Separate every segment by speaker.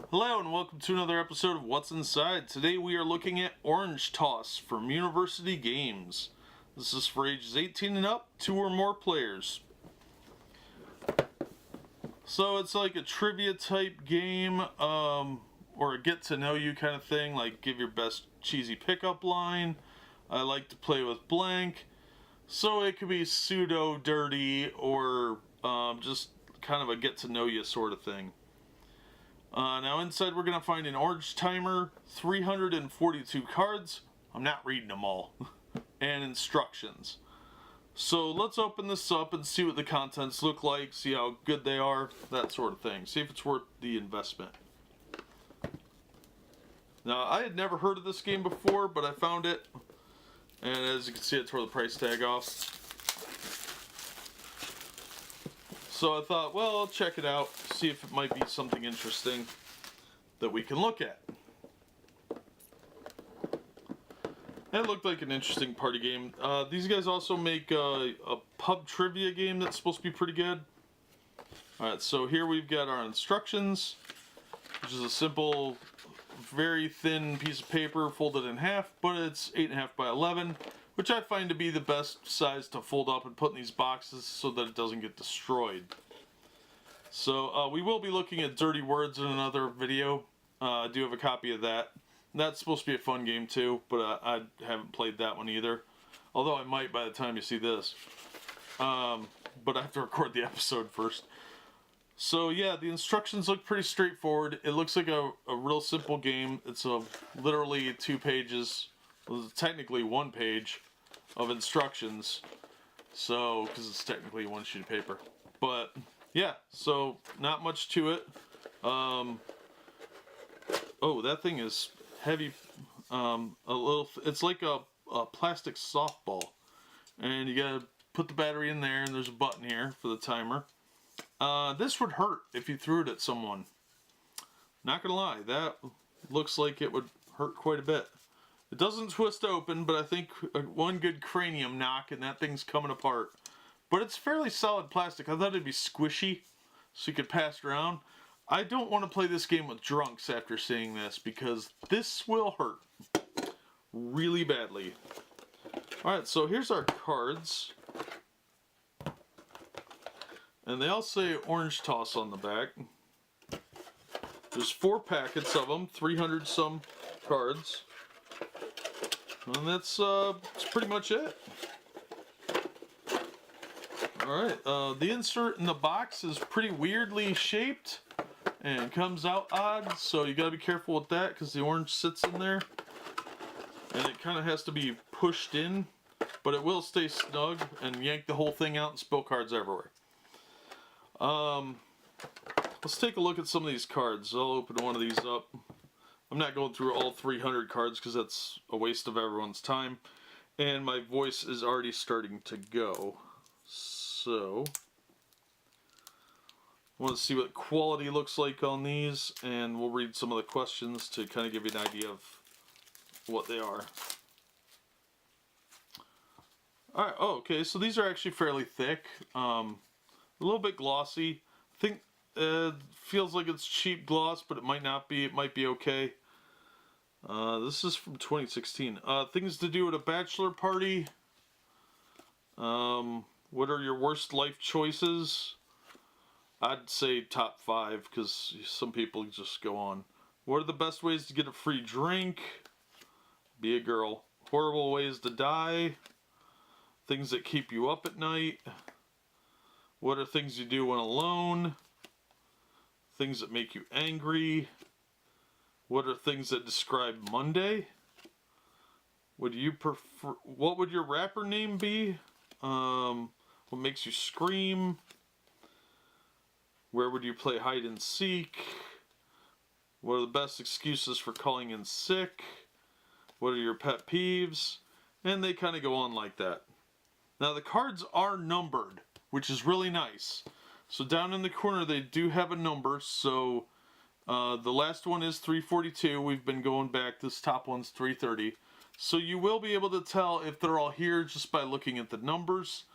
Speaker 1: Hello and welcome to another episode of What's Inside. Today we are looking at Orange Toss from University Games. This is for ages 18 and up, 2 or more players. So it's like a trivia type game, or a get to know you kind of thing, like give your best cheesy pickup line. I like to play with blank. So it could be pseudo dirty or just kind of a get to know you sort of thing. Now inside we're going to find an orange timer, 342 cards, I'm not reading them all, and instructions. So let's open this up and see what the contents look like, see how good they are, that sort of thing. See if it's worth the investment. Now I had never heard of this game before, but I found it, and as you can see I tore the price tag off. So I thought, well, I'll check it out, see if it might be something interesting that we can look at. And it looked like an interesting party game. These guys also make a pub trivia game that's supposed to be pretty good. Alright, so here we've got our instructions, which is a simple, very thin piece of paper folded in half, but it's 8.5 by 11. Which I find to be the best size to fold up and put in these boxes so that it doesn't get destroyed. So we will be looking at Dirty Words in another video. I do have a copy of that. That's supposed to be a fun game too, but I haven't played that one either. Although I might by the time you see this. But I have to record the episode first. So yeah, the instructions look pretty straightforward. It looks like a real simple game. It's literally 2 pages. Well, technically 1 page of instructions, so because it's technically 1 sheet of paper, but yeah, so not much to it. Oh, that thing is heavy. It's like a plastic softball, and you gotta put the battery in there, and there's a button here for the timer. This would hurt if you threw it at someone. Not gonna lie, that looks like it would hurt quite a bit. It doesn't twist open, but I think one good cranium knock and that thing's coming apart. But it's fairly solid plastic. I thought it'd be squishy, so you could pass it around. I don't want to play this game with drunks after seeing this, because this will hurt really badly. Alright, so here's our cards. And they all say Orange Toss on the back. There's 4 packets of them, 300 some cards. And that's pretty much it. Alright, the insert in the box is pretty weirdly shaped and comes out odd, so you gotta be careful with that because the orange sits in there. And it kind of has to be pushed in, but it will stay snug and yank the whole thing out and spill cards everywhere. Let's take a look at some of these cards. I'll open one of these up. I'm not going through all 300 cards because that's a waste of everyone's time. And my voice is already starting to go. So, I want to see what quality looks like on these, and we'll read some of the questions to kind of give you an idea of what they are. Alright, oh, okay, so these are actually fairly thick. A little bit glossy. I think feels like it's cheap gloss, but it might not be. It might be okay. This is from 2016. Things to do at a bachelor party. What are your worst life choices? I'd say top 5, because some people just go on. What are the best ways to get a free drink? Be a girl. Horrible ways to die. Things that keep you up at night. What are things you do when alone? Things that make you angry. What are things that describe Monday? Would you prefer? What would your rapper name be? What makes you scream? Where would you play hide and seek? What are the best excuses for calling in sick? What are your pet peeves? And they kind of go on like that. Now the cards are numbered, which is really nice. So down in the corner they do have a number, so the last one is 342, we've been going back, this top one's 330. So you will be able to tell if they're all here just by looking at the numbers.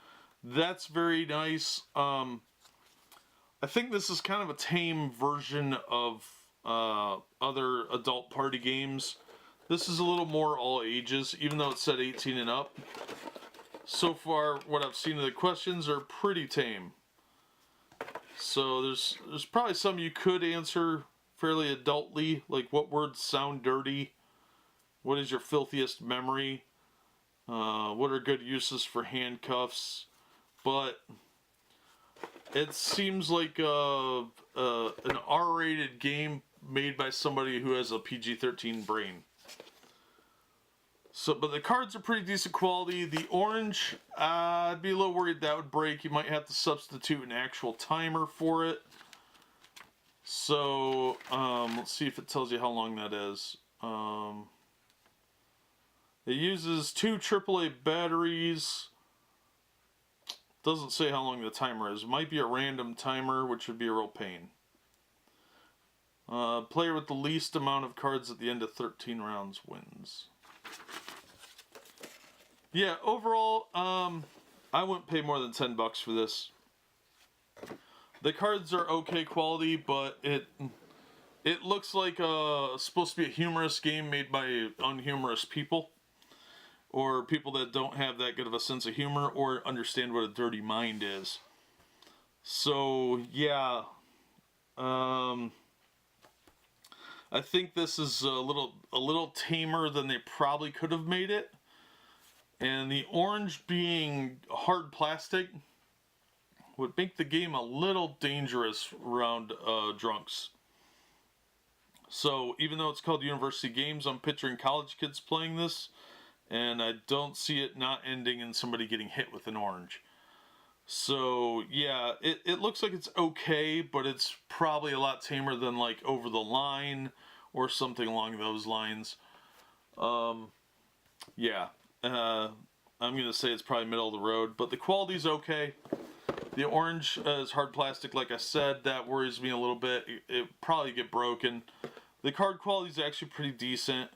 Speaker 1: That's very nice. I think this is kind of a tame version of other adult party games. This is a little more all ages, even though it said 18 and up. So far, what I've seen of the questions are pretty tame. So there's probably some you could answer fairly adultly, like what words sound dirty, what is your filthiest memory, what are good uses for handcuffs, but it seems like an R-rated game made by somebody who has a PG-13 brain. So, but the cards are pretty decent quality. The orange, I'd be a little worried that would break. You might have to substitute an actual timer for it. So, let's see if it tells you how long that is. It uses 2 AAA batteries. Doesn't say how long the timer is. It might be a random timer, which would be a real pain. Player with the least amount of cards at the end of 13 rounds wins. Yeah, overall, I wouldn't pay more than $10 for this. The cards are okay quality, but it looks like supposed to be a humorous game made by unhumorous people, or people that don't have that good of a sense of humor or understand what a dirty mind is. So yeah, I think this is a little tamer than they probably could have made it. And the orange being hard plastic would make the game a little dangerous around drunks. So even though it's called University Games, I'm picturing college kids playing this, and I don't see it not ending in somebody getting hit with an orange. So yeah, it looks like it's okay, but it's probably a lot tamer than like Over the Line or something along those lines. Yeah. I'm going to say it's probably middle of the road, but the quality's okay. The orange is hard plastic, like I said. That worries me a little bit. It probably get broken. The card quality is actually pretty decent,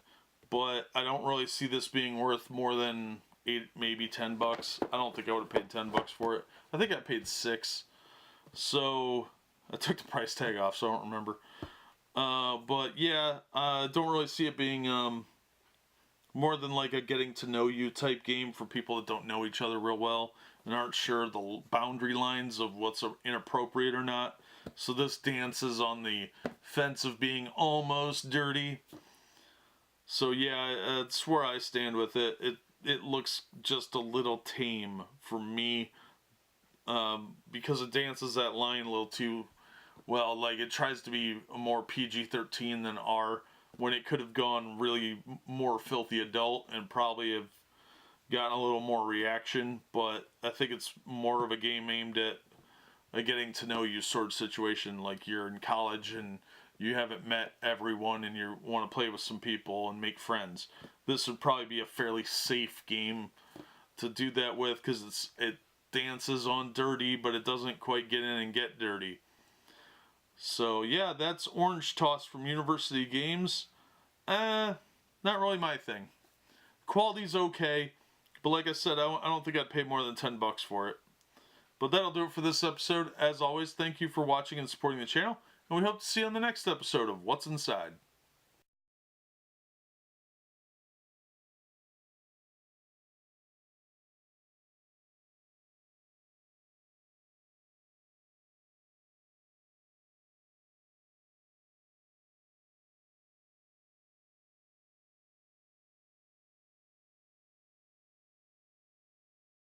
Speaker 1: but I don't really see this being worth more than $8, maybe $10. I don't think I would have paid $10 for it. I think I paid $6. So I took the price tag off, so I don't remember. But yeah, I don't really see it being more than like a getting to know you type game for people that don't know each other real well and aren't sure the boundary lines of what's inappropriate or not. So this dances on the fence of being almost dirty. So yeah, that's where I stand with it. It looks just a little tame for me, because it dances that line a little too well. Like it tries to be more PG-13 than R, when it could have gone really more filthy adult and probably have gotten a little more reaction. But I think it's more of a game aimed at a getting to know you sort of situation, like you're in college and you haven't met everyone and you want to play with some people and make friends. This would probably be a fairly safe game to do that with, because it dances on dirty, but it doesn't quite get in and get dirty. So yeah, that's Orange Toss from University Games. Not really my thing. Quality's okay, but like I said, I don't think I'd pay more than $10 for it. But that'll do it for this episode. As always, thank you for watching and supporting the channel, and we hope to see you on the next episode of What's Inside.